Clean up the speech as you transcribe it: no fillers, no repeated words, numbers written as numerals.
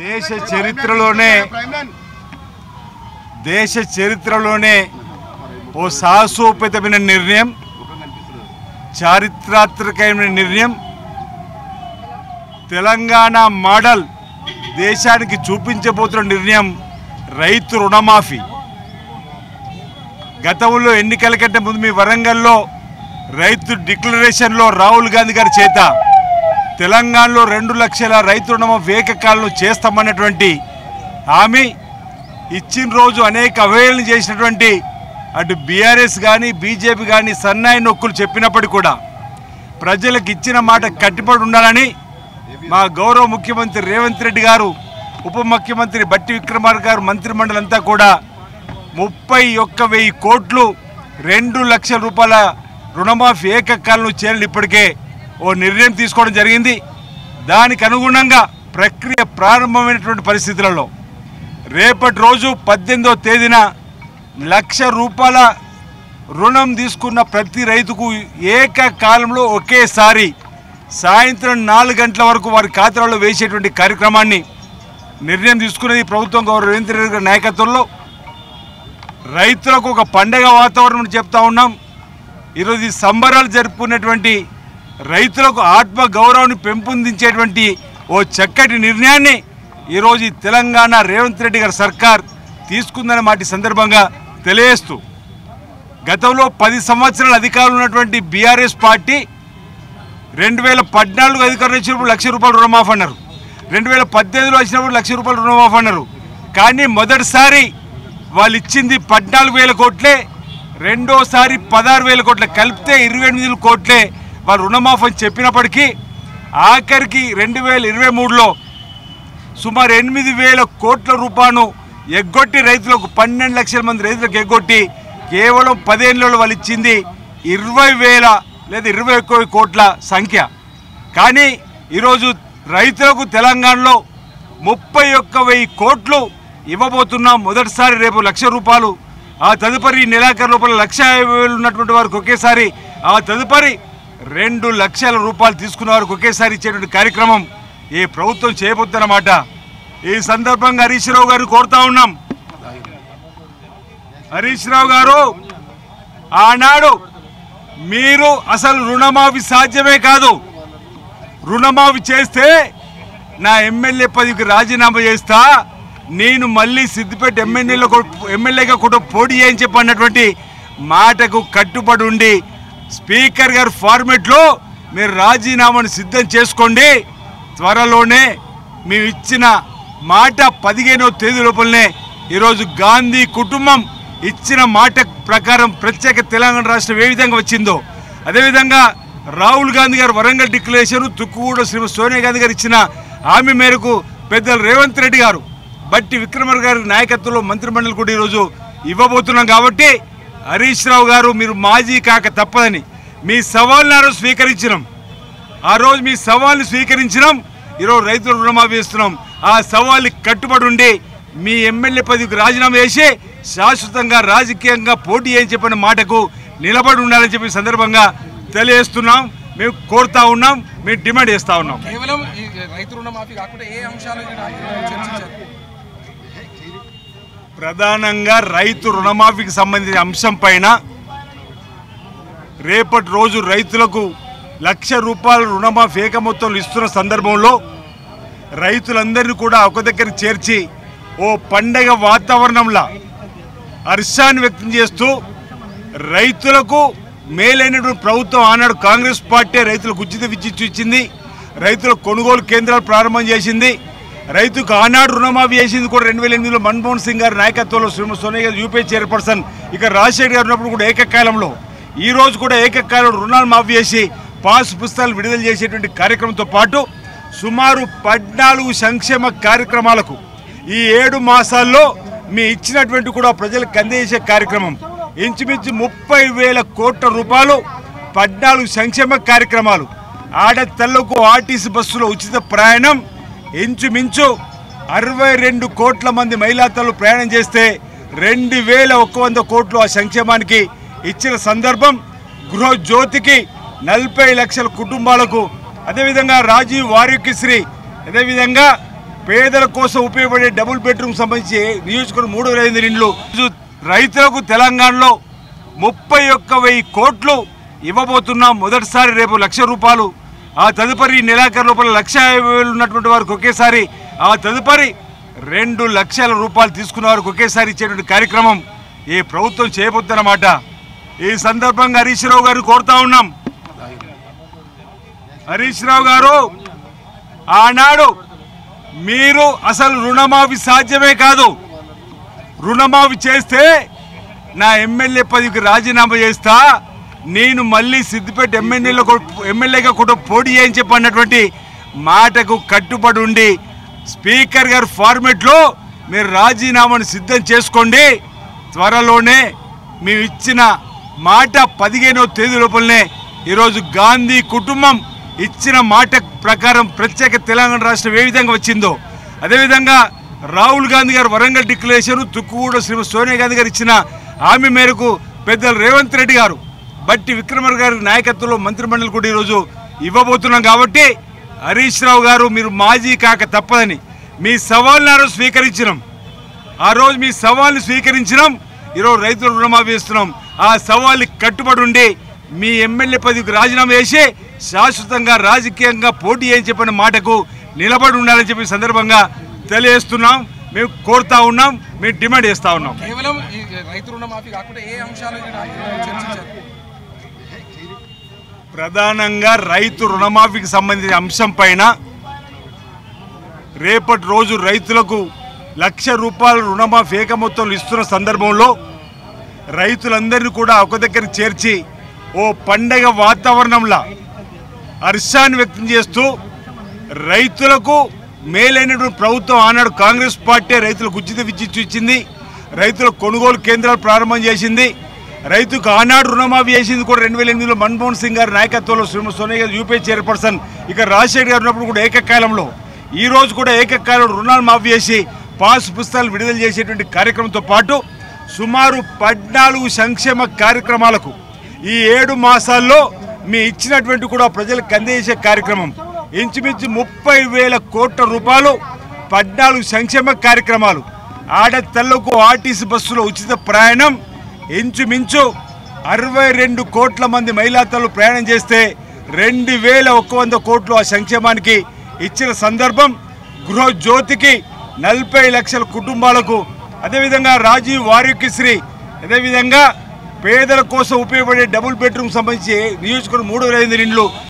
దేశ చరిత్రలోనే ఓ సాహసోపేతమైన నిర్ణయం, చారిత్రాత్మకమైన నిర్ణయం, తెలంగాణ మోడల్ దేశానికి చూపించబోతున్న నిర్ణయం రైతు రుణమాఫీ. గతంలో ఎన్నికల కంటే ముందు మీ వరంగల్లో రైతు డిక్లరేషన్లో రాహుల్ గాంధీ గారి చేత తెలంగాణలో 2 లక్షల రైతు రుణమాఫీ ఏకకాలంలో చేస్తామన్నటువంటి హామీ ఇచ్చిన రోజు అనేక అవహేళన చేసినటువంటి అటు బీఆర్ఎస్ కానీ బీజేపీ కానీ సన్నాయి నొక్కులు చెప్పినప్పటికీ కూడా ప్రజలకు ఇచ్చిన మాట కట్టుబడి ఉండాలని మా గౌరవ ముఖ్యమంత్రి రేవంత్ రెడ్డి గారు, ఉప ముఖ్యమంత్రి బట్టి విక్రమార్క గారు, మంత్రిమండలి అంతా కూడా 31,000 కోట్లు 2 లక్షల రూపాయల రుణమాఫీ ఏకకాలంలో చేయాలని ఇప్పటికే ఓ నిర్ణయం తీసుకోవడం జరిగింది. దానికి అనుగుణంగా ప్రక్రియ ప్రారంభమైనటువంటి పరిస్థితులలో రేపటి రోజు 18వ తేదీన 1,00,000 రూపాయల రుణం తీసుకున్న ప్రతి రైతుకు ఏకకాలంలో ఒకేసారి సాయంత్రం 4 గంటల వరకు వారి ఖాతాలో వేసేటువంటి కార్యక్రమాన్ని నిర్ణయం తీసుకునేది ప్రభుత్వం గౌరవ రేవంత్ రెడ్డి గారి నాయకత్వంలో. రైతులకు ఒక పండగ వాతావరణం చెప్తా ఉన్నాం. ఈరోజు ఈ సంబరాలు జరుపుకునేటువంటి రైతులకు ఆత్మ గౌరవాన్ని పెంపొందించేటువంటి ఓ చక్కటి నిర్ణయాన్ని ఈరోజు తెలంగాణ రేవంత్ రెడ్డి గారి సర్కార్ తీసుకుందనే మాట సందర్భంగా తెలియజేస్తూ, గతంలో 10 సంవత్సరాల అధికారులు ఉన్నటువంటి బీఆర్ఎస్ పార్టీ 2014 అధికారులు వచ్చినప్పుడు 1,00,000 రూపాయలు రుణమాఫీ అన్నారు, 2018లో వచ్చినప్పుడు 1,00,000 రూపాయలు రుణమాఫీ అన్నారు. కానీ మొదటిసారి వాళ్ళు ఇచ్చింది 14,000 కోట్లే, రెండోసారి 16,000 కోట్లే, కలిపితే 28,000 కోట్లే వాళ్ళు రుణమాఫీ అని చెప్పినప్పటికీ ఆఖరికి 2023లో సుమారు 8,000 కోట్ల రూపాయలు ఎగ్గొట్టి రైతులకు 12 లక్షల మంది రైతులకు ఎగ్గొట్టి కేవలం 10 ఏళ్ళలో వాళ్ళు ఇచ్చింది 20,000 లేదా 21 కోట్ల సంఖ్య. కానీ ఈరోజు రైతులకు తెలంగాణలో 31,000 కోట్లు ఇవ్వబోతున్నాం. మొదటిసారి రేపు 1,00,000 రూపాయలు, ఆ తదుపరి నెలాఖరు లోపల 1,50,000 ఉన్నటువంటి వారికి ఒకేసారి, ఆ తదుపరి 2 లక్షల రూపాయలు తీసుకున్న వారికి ఒకేసారి ఇచ్చేటువంటి కార్యక్రమం ఈ ప్రభుత్వం చేయబోతున్నమాట. ఈ సందర్భంగా హరీష్ రావు గారు కోరుతా ఉన్నాం. హరీష్ రావు గారు, ఆనాడు మీరు అసలు రుణమాఫీ సాధ్యమే కాదు, రుణమాఫీ చేస్తే నా ఎమ్మెల్యే పదవికి రాజీనామా చేస్తా, నేను మళ్ళీ సిద్దిపేట ఎమ్మెల్యేగా కూడా పోటీ చేయని చెప్పి అన్నటువంటి మాటకు కట్టుబడి ఉండి స్పీకర్ గారి ఫార్మెట్లో మీరు రాజీనామాను సిద్ధం చేసుకోండి, త్వరలోనే మేము ఇచ్చిన మాట 15వ తేదీ లోపలనే ఈరోజు గాంధీ కుటుంబం ఇచ్చిన మాట ప్రకారం ప్రత్యేక తెలంగాణ రాష్ట్రం ఏ విధంగా వచ్చిందో అదేవిధంగా రాహుల్ గాంధీ గారు వరంగల్ డిక్లరేషన్, తుక్కుగూడ శ్రీమతి సోనియా గాంధీ గారు ఇచ్చిన హామీ మేరకు పెద్దలు రేవంత్ రెడ్డి గారు, బట్టి విక్రమార్క గారి నాయకత్వంలో మంత్రిమండలి కూడా ఈరోజు ఇవ్వబోతున్నాం. కాబట్టి హరీష్ రావు గారు, మీరు మాజీ కాక తప్పదని మీ సవాల్ని ఆ రోజు మీ సవాల్ని స్వీకరించినాం. ఈరోజు రైతుల రుణమాఫీ ఇస్తున్నాం. ఆ సవాల్ని కట్టుబడి ఉండి మీ ఎమ్మెల్యే పదవికి రాజీనామా చేసి శాశ్వతంగా రాజకీయంగా పోటీ అని చెప్పిన మాటకు నిలబడి ఉండాలని చెప్పి సందర్భంగా తెలియజేస్తున్నాం. మేము కోరుతా ఉన్నాం, మేము డిమాండ్ చేస్తా ఉన్నాం. కేవలం రైతు రుణమాఫీ కాకుండా ఏ అంశాలు చర్చించారు? ప్రధానంగా రైతు రుణమాఫీకి సంబంధించిన అంశం పైన రేపటి రోజు రైతులకు 1,00,000 రూపాయల రుణమాఫీ ఏక మొత్తంలో ఇస్తున్న సందర్భంలో రైతులందరినీ కూడా ఒక దగ్గరికి చేర్చి ఓ పండగ వాతావరణంలా హర్షాన్ని వ్యక్తం చేస్తూ రైతులకు మేలైనటువంటి ప్రభుత్వం ఆనాడు కాంగ్రెస్ పార్టీ రైతులకు ఉచిత విద్యుత్ ఇచ్చింది, రైతుల కొనుగోలు కేంద్రాలు ప్రారంభం చేసింది, రైతుకు ఆనాడు రుణమాఫీ చేసింది కూడా 2008లో మన్మోహన్ సింగ్ గారి నాయకత్వంలో శ్రీమతి సోనియా గారు యూపీఏ చైర్పర్సన్, ఇక రాజశేఖర్ గారు ఉన్నప్పుడు కూడా ఏకకాలంలో, ఈ రోజు కూడా ఏకకాలంలో రుణాలు మాఫీ చేసి పాస్ పుస్తకాలు విడుదల చేసేటువంటి కార్యక్రమంతో పాటు సుమారు 14 సంక్షేమ కార్యక్రమాలకు ఈ 7 మాసాల్లో మీ ఇచ్చినటువంటి కూడా ప్రజలకు అందజేసే కార్యక్రమం ఇంచుమించు 30,000 కోట్ల రూపాయలు 14 సంక్షేమ కార్యక్రమాలు. ఆడతల్లకు ఆర్టీసీ బస్సులో ఉచిత ప్రయాణం, ఇంచుమించు 62 కోట్ల మంది మహిళా తల్లులు ప్రయాణం చేస్తే 2,100 కోట్లు ఆ సంక్షేమానికి ఇచ్చిన సందర్భం. గృహ జ్యోతికి 40 లక్షల కుటుంబాలకు, అదేవిధంగా రాజీవ్ ఆరోగ్యశ్రీ, అదేవిధంగా పేదల కోసం ఉపయోగపడే డబుల్ బెడ్రూమ్ సంబంధించి నియోజకవర్గం 3,500 ఇండ్లు రైతులకు తెలంగాణలో 31,000 కోట్లు ఇవ్వబోతున్నాం. మొదటిసారి రేపు 1,00,000 రూపాయలు, ఆ తదుపరి నెలాఖరు లోపల 1,50,000 ఉన్నటువంటి వారికి ఒకేసారి, ఆ తదుపరి 2 లక్షల రూపాయలు తీసుకున్న వారికి ఒకేసారి ఇచ్చేటువంటి కార్యక్రమం ఈ ప్రభుత్వం చేయబోతున్నమాట. ఈ సందర్భంగా హరీష్ రావు గారిని కోరుతా ఉన్నాం. హరీష్ రావు గారు, ఆనాడు మీరు అసలు రుణమాఫీ సాధ్యమే కాదు, రుణమాఫీ చేస్తే నా ఎమ్మెల్యే పదవికి రాజీనామా చేస్తా, నేను మళ్ళీ సిద్దిపేట ఎమ్మెల్యేగా కూడా పోటీ చేయని చెప్పి అన్నటువంటి మాటకు కట్టుబడి ఉండి స్పీకర్ గారి ఫార్మెట్లో మీరు రాజీనామాను సిద్ధం చేసుకోండి. త్వరలోనే మేము ఇచ్చిన మాట 15వ తేదీ లోపలనే ఈరోజు గాంధీ కుటుంబం ఇచ్చిన మాట ప్రకారం ప్రత్యేక తెలంగాణ రాష్ట్రం ఏ విధంగా వచ్చిందో అదేవిధంగా రాహుల్ గాంధీ గారు వరంగల్ డిక్లరేషన్, తుక్కుగూడ శ్రీమతి సోనియా గాంధీ గారు ఇచ్చిన హామీ మేరకు పెద్దలు రేవంత్ రెడ్డి గారు, బట్టి విక్రమార్క గారి నాయకత్వంలో మంత్రిమండలి కూడా ఈరోజు ఇవ్వబోతున్నాం. కాబట్టి హరీష్ రావు గారు, మీరు మాజీ కాక తప్పదని మీ సవాల్ని ఆ రోజు స్వీకరించినాం. ఆ రోజు మీ సవాల్ని స్వీకరించినాం. ఈరోజు రైతుల రుణమాఫీ చేస్తున్నాం. ఆ సవాల్ని కట్టుబడి ఉండి మీ ఎమ్మెల్యే పదవికి రాజీనామా చేసి శాశ్వతంగా రాజకీయంగా పోటీ అని చెప్పిన మాటకు నిలబడి ఉండాలని చెప్పి సందర్భంగా తెలియజేస్తున్నాం. మేము కోరుతా ఉన్నాం, మేము డిమాండ్ చేస్తా ఉన్నాం. కేవలం ఈ రైతు రుణమాఫీ కాకుండా ఏ అంశాలు చర్చించారు? ప్రధానంగా రైతు రుణమాఫీకి సంబంధించిన అంశం పైన రేపటి రోజు రైతులకు 1,00,000 రూపాయల రుణమాఫీ ఏక మొత్తంలో ఇస్తున్న సందర్భంలో రైతులందరినీ కూడా ఒక దగ్గర చేర్చి ఓ పండగ వాతావరణంలో హర్షాన్ని వ్యక్తం చేస్తూ రైతులకు మేలైనటువంటి ప్రభుత్వం ఆనాడు కాంగ్రెస్ పార్టీ రైతులకు ఉచిత విద్యుత్ ఇచ్చింది, రైతుల కొనుగోలు కేంద్రాలు ప్రారంభం చేసింది, రైతుకు ఆనాడు రుణమాఫీ చేసింది కూడా 2008లో మన్మోహన్ సింగ్ గారి నాయకత్వంలో శ్రీమతి సోనియా గాంధీ యూపీఏ చైర్పర్సన్, ఇక రాజశేఖర్ గారు ఉన్నప్పుడు కూడా ఏకకాలంలో, ఈ రోజు కూడా ఏకకాలంలో రుణాలు మాఫీ చేసి పాస్ పుస్తకాలు విడుదల చేసేటువంటి కార్యక్రమంతో పాటు సుమారు 14 సంక్షేమ కార్యక్రమాలకు ఈ 7 మాసాల్లో మీ ఇచ్చినటువంటి కూడా ప్రజలకు అందజేసే కార్యక్రమం ఇంచుమించు 30,000 కోట్ల రూపాయలు 14 సంక్షేమ కార్యక్రమాలు. ఆడతల్లకు ఆర్టీసీ బస్సులో ఉచిత ప్రయాణం, ఇంచుమించు 62 కోట్ల మంది మహిళా తల్లులు ప్రయాణం చేస్తే 2,100 కోట్లు ఆ సంక్షేమానికి ఇచ్చిన సందర్భం. గృహజ్యోతికి 40 లక్షల కుటుంబాలకు, అదేవిధంగా రాజీవ్ ఆరోగ్యశ్రీ, అదేవిధంగా పేదల కోసం ఉపయోగపడే డబుల్ బెడ్రూమ్ సంబంధించి నియోజకవర్గం 3,500 ఇండ్లు